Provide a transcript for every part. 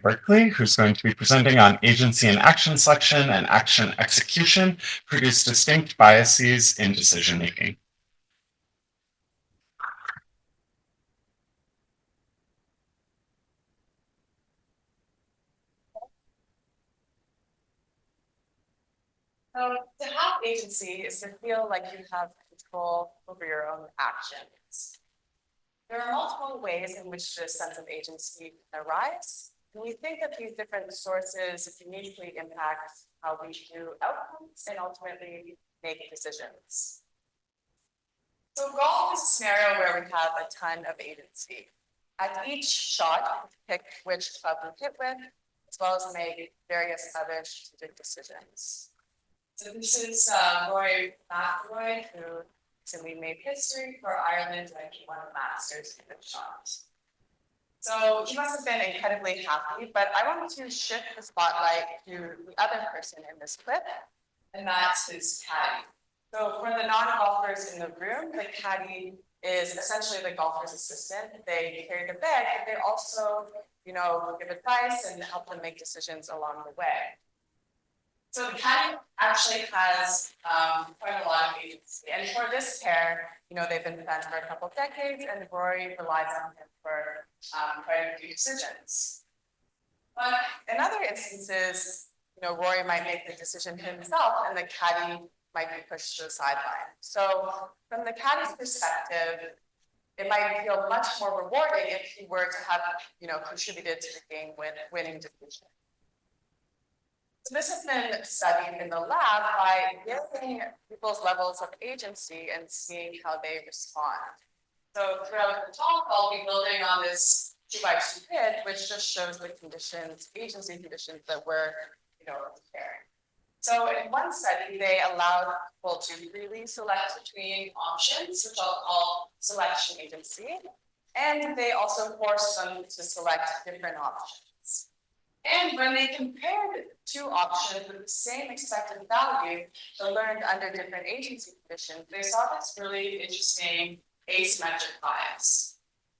Berkeley, who's going to be presenting on agency and action selection and action execution produce distinct biases in decision making. So to have agency is to feel like you have control over your own actions. There are multiple ways in which this sense of agency can arise. And we think that these different sources uniquely impact how we view outcomes and ultimately make decisions. So golf is a scenario where we have a ton of agency. At each shot, we pick which club we hit with, as well as make various other strategic decisions. So this is Roy McIlroy, who recently made history for Ireland when he won a Masters in the shot. So he must have been incredibly happy, but I want to shift the spotlight to the other person in this clip, and that's his caddy. So for the non-golfers in the room, the caddy is essentially the golfer's assistant. They carry the bag, but they also, give advice and help them make decisions along the way. So the caddy actually has quite a lot of agency. And for this pair, they've been friends for a couple of decades, and Rory relies on him for quite a few decisions. But in other instances, Rory might make the decision himself, and the caddy might be pushed to the sideline. So from the caddy's perspective, it might feel much more rewarding if he were to have, contributed to the game winning decision. So this has been studied in the lab by varying people's levels of agency and seeing how they respond. So throughout the talk, I'll be building on this 2x2 grid, which just shows the agency conditions that we're, comparing. So in one study, they allowed people to freely select between options, which I'll call selection agency, and they also forced them to select different options. And when they compared two options with the same expected value but learned under different agency conditions, they saw this really interesting asymmetric bias.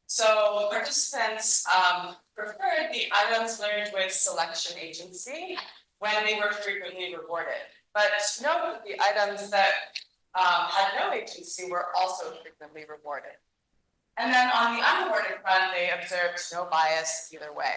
So participants preferred the items learned with selection agency when they were frequently rewarded. But note that the items that had no agency were also frequently rewarded. And then on the unrewarded front, they observed no bias either way.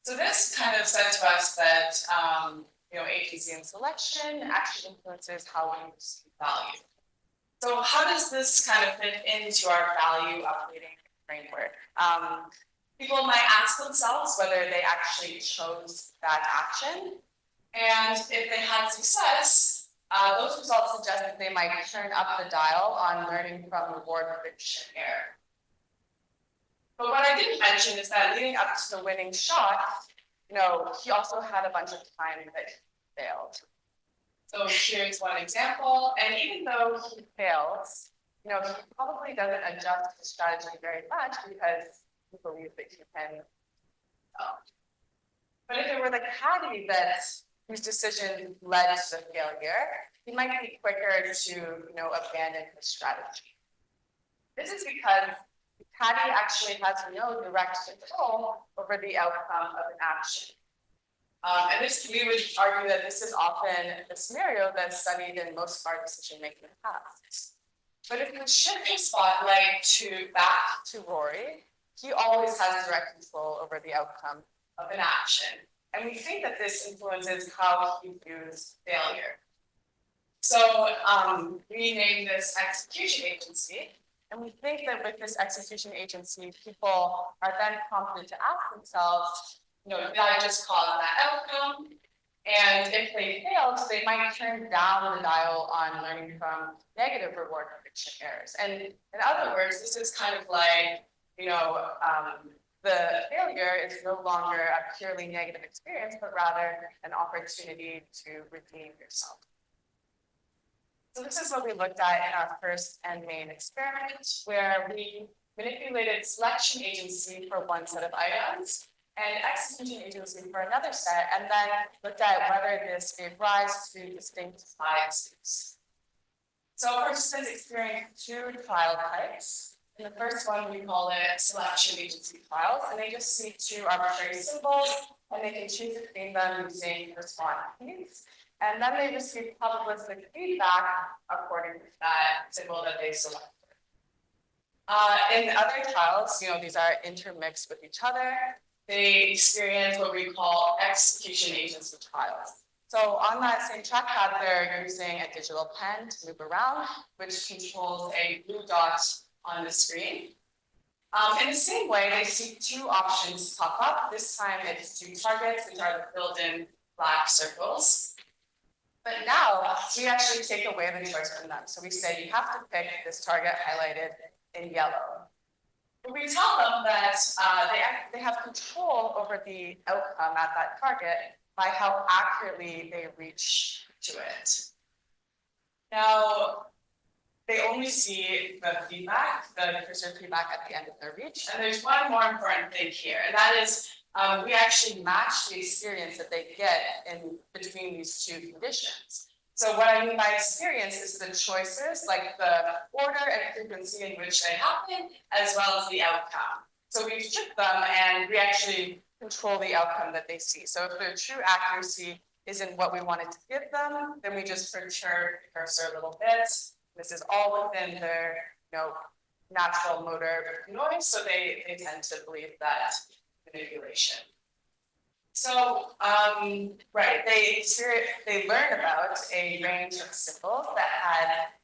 So this kind of said to us that agency and selection actually influences how we receive value. So how does this kind of fit into our value updating framework? People might ask themselves whether they actually chose that action. And if they had success, those results suggest that they might turn up the dial on learning from reward prediction error. But what I didn't mention is that leading up to the winning shot, he also had a bunch of time that he failed. So here's one example. And even though he fails, he probably doesn't adjust his strategy very much because he believes that he can. But if it were the caddy whose decision led to the failure, he might be quicker to abandon his strategy. This is because the caddy actually has no direct control over the outcome of an action. And we would argue that this is often the scenario that's studied in most of our decision-making tasks. But if we shift the spotlight back to Rory, he always has direct control over the outcome of an action. And we think that this influences how he views failure. So we named this execution agency. And we think that with this execution agency, people are then prompted to ask themselves, did I just cause that outcome? And if they failed, they might turn down the dial on learning from negative reward prediction errors. And in other words, this is kind of like, the failure is no longer a purely negative experience, but rather an opportunity to redeem yourself. So this is what we looked at in our first and main experiment, where we manipulated selection agency for one set of items and execution agency for another set, and then looked at whether this gave rise to distinct biases. So participants experienced two trial types. In the first one, we call it selection agency trials, and they just see two arbitrary symbols, and they can choose between them using response keys. And then they receive probabilistic feedback according to that symbol that they selected. In other trials, these are intermixed with each other. They experience what we call execution agency trials. So on that same trackpad, they're using a digital pen to move around, which controls a blue dot on the screen. In the same way, they see two options pop up. This time it's two targets, which are the filled-in black circles. But now we actually take away the choice from them. So we say you have to pick this target highlighted in yellow. But we tell them that they have control over the outcome at that target by how accurately they reach to it. Now, they only see the feedback, the cursor feedback at the end of their reach. And there's one more important thing here, and that is we actually match the experience that they get in between these two conditions. So what I mean by experience is the choices, like the order and frequency in which they happen, as well as the outcome. So we strip them and we actually control the outcome that they see. So if their true accuracy isn't what we wanted to give them, then we just perturb the cursor a little bit. This is all within their natural motor noise, so they tend to believe that manipulation. So, they learned about a range of symbols that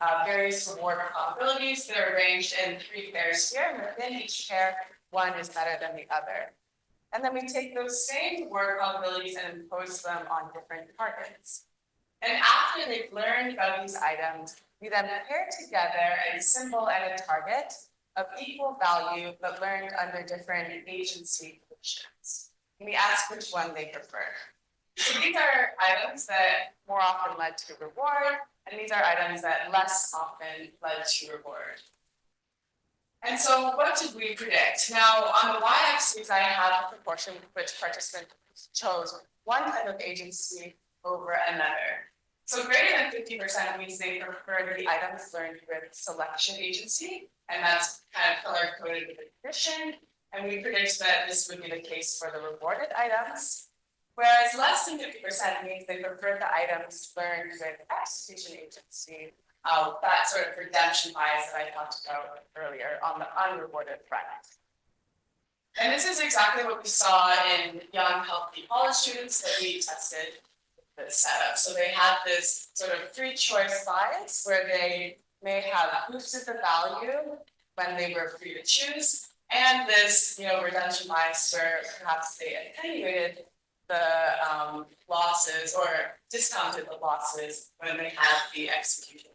had various reward probabilities. They're arranged in 3 pairs here, and within each pair, one is better than the other. And then we take those same reward probabilities and impose them on different targets. And after they've learned about these items, we then pair together a symbol and a target of equal value, but learned under different agency conditions. And we ask which one they prefer. So these are items that more often led to reward, and these are items that less often led to reward. And so what did we predict? Now, on the y-axis, I have the proportion which participants chose one type of agency over another. So greater than 50% means they prefer the items learned with selection agency, and that's kind of color-coded with a condition. And we predict that this would be the case for the rewarded items. Whereas less than 50% means they prefer the items learned with execution agency, that sort of redemption bias that I talked about earlier on the unrewarded front. And this is exactly what we saw in young, healthy college students that we tested this setup. So they had this sort of free choice bias where they may have boosted the value when they were free to choose, and this redemption bias where perhaps they attenuated the losses or discounted the losses when they had the execution.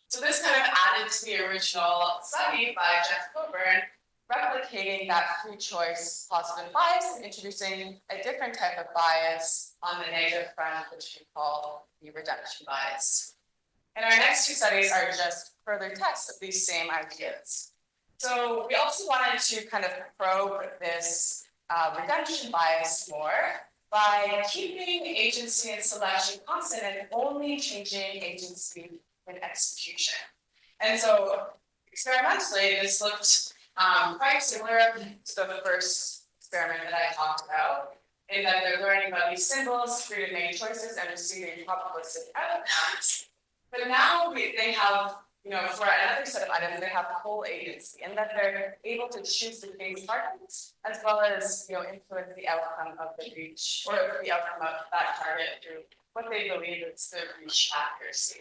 So this kind of added to the original study by Jeff Coburn, replicating that free choice positive bias and introducing a different type of bias on the negative front, which we call the redemption bias. And our next 2 studies are just further tests of these same ideas. So we also wanted to kind of probe this redemption bias more by keeping agency and selection constant and only changing agency and execution. And so experimentally, this looked quite similar to the first experiment that I talked about, in that they're learning about these symbols, free to make choices, and receiving probabilistic outcomes. But now they have, for another set of items, they have full agency, in that they're able to choose the case targets, as well as influence the outcome of the reach, or the outcome of that target through what they believe is the reach accuracy.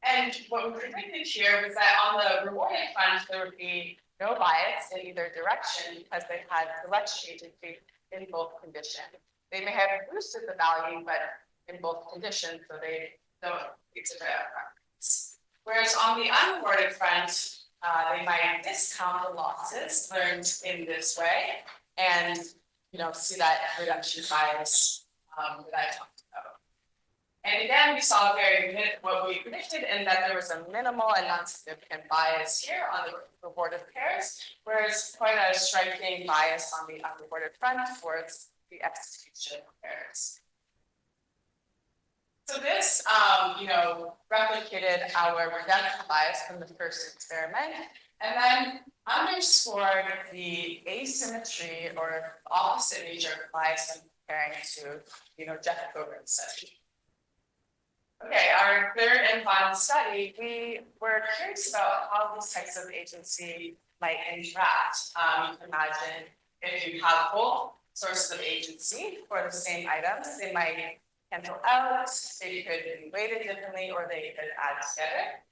And what we predicted here was that on the rewarded front, there would be no bias in either direction because they had selection agency in both conditions. They may have boosted the value, but in both conditions, so they don't exhibit outcomes. Whereas on the unrewarded front, they might discount the losses learned in this way and see that redemption bias that I talked about. And again, we saw what we predicted in that there was a minimal and non-significant bias here on the rewarded pairs, whereas quite a striking bias on the unrewarded front towards the execution pairs. So this, replicated our redemptive bias from the first experiment, and then underscored the asymmetry or opposite nature of bias when comparing to, Jeff Gogren's study. Okay, our third and final study, we were curious about how these types of agency might interact. You can imagine if you have both sources of agency for the same items, they might cancel out, they could be weighted differently, or they could add together.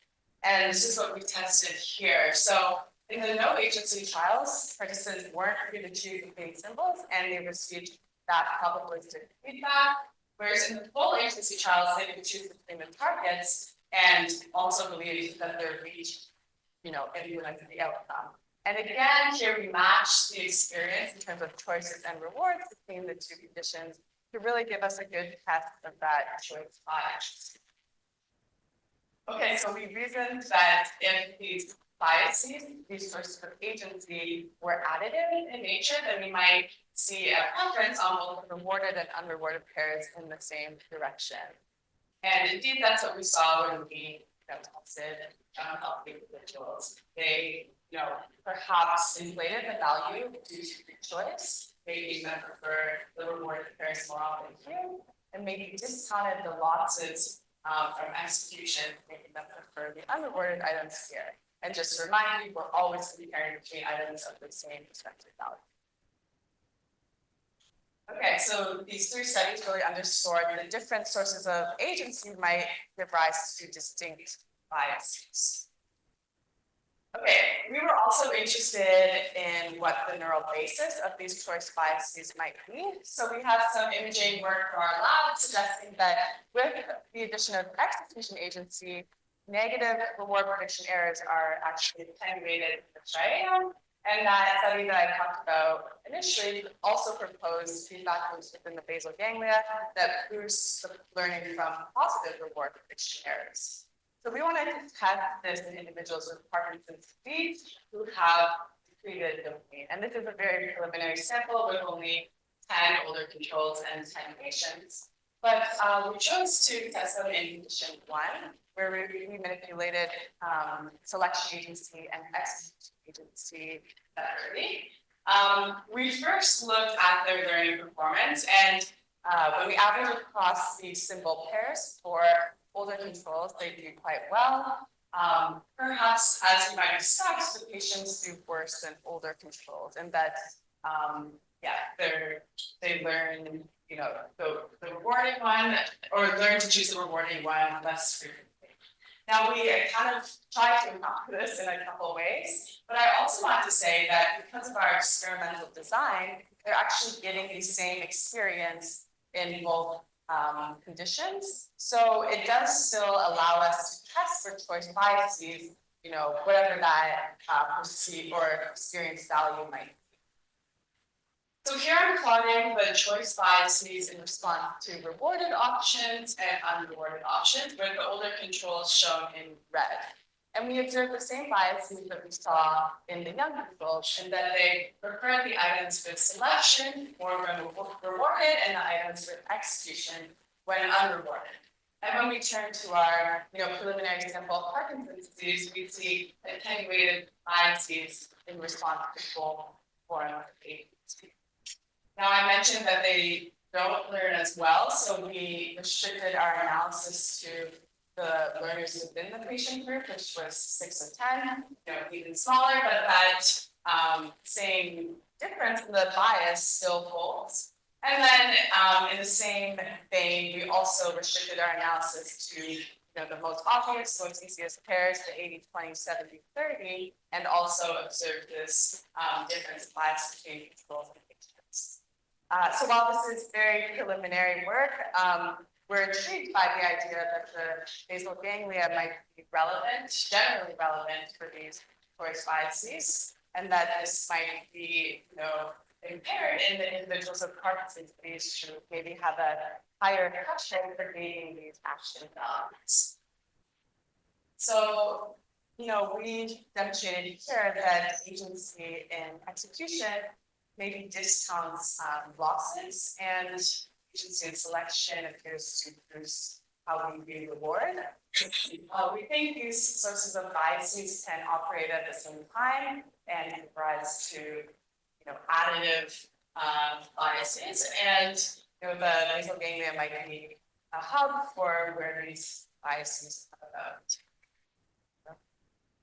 And this is what we tested here. So in the no agency trials, participants weren't free to choose between symbols and they received that probabilistic feedback. Whereas in the full agency trials, they could choose between the targets and also believe that they're reached, influence the outcome. And again, here we match the experience in terms of choices and rewards between the two conditions to really give us a good test of that choice bias. Okay, so we reasoned that if these biases, these sources of agency, were additive in nature, then we might see a preference on both rewarded and unrewarded pairs in the same direction. And indeed, that's what we saw when we tested healthy individuals. They, perhaps inflated the value due to free choice, making them prefer the rewarded pairs more often here, and maybe discounted the losses from execution, making them prefer the unrewarded items here. And just to remind you, we're always comparing between items of the same respective value. Okay, so these three studies really underscore the different sources of agency might give rise to distinct biases. Okay, we were also interested in what the neural basis of these choice biases might be. So we have some imaging work from our lab suggesting that with the addition of execution agency, negative reward prediction errors are actually attenuated in the striatum. And that study that I talked about initially also proposed feedback loops within the basal ganglia that boosts the learning from positive reward prediction errors. So we wanted to test this in individuals with Parkinson's disease who have depleted dopamine. And this is a very preliminary sample with only 10 older controls and 10 patients. But we chose to test them in condition 1, where we manipulated selection agency and execution agency early. We first looked at their learning performance, and when we averaged across the symbol pairs for older controls, they do quite well. Perhaps, as you might expect, the patients do worse than older controls, and that, they learn, the rewarding one, or learn to choose the rewarding one less frequently. Now, we kind of tried to account for this in a couple of ways, but I also want to say that because of our experimental design, they're actually getting the same experience in both conditions. So it does still allow us to test for choice biases, whatever that perceived or experienced value might be. So here I'm plotting the choice biases in response to rewarded options and unrewarded options, with the older controls shown in red. And we observed the same biases that we saw in the young controls, in that they prefer the items with selection more when rewarded, and the items with execution when unrewarded. And when we turn to our preliminary sample of Parkinson's disease, we see attenuated biases in response to both forms of agency. Now, I mentioned that they don't learn as well, so we restricted our analysis to the learners within the patient group, which was 6 of 10, even smaller, but that same difference in the bias still holds. And then in the same vein, we also restricted our analysis to the most obvious, most easiest pairs, the 80, 20, 70, 30, and also observed this difference bias between controls and patients. So while this is very preliminary work, we're intrigued by the idea that the basal ganglia might be relevant, generally relevant for these choice biases, and that this might be, impaired in the individuals with Parkinson's disease who maybe have a higher threshold for gaining these action values. So, we demonstrated here that agency in execution maybe discounts losses, and agency in selection appears to boost how we view the board. We think these sources of biases can operate at the same time and give rise to, additive biases. And the nasal ganglia might be a hub for where these biases come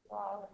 about.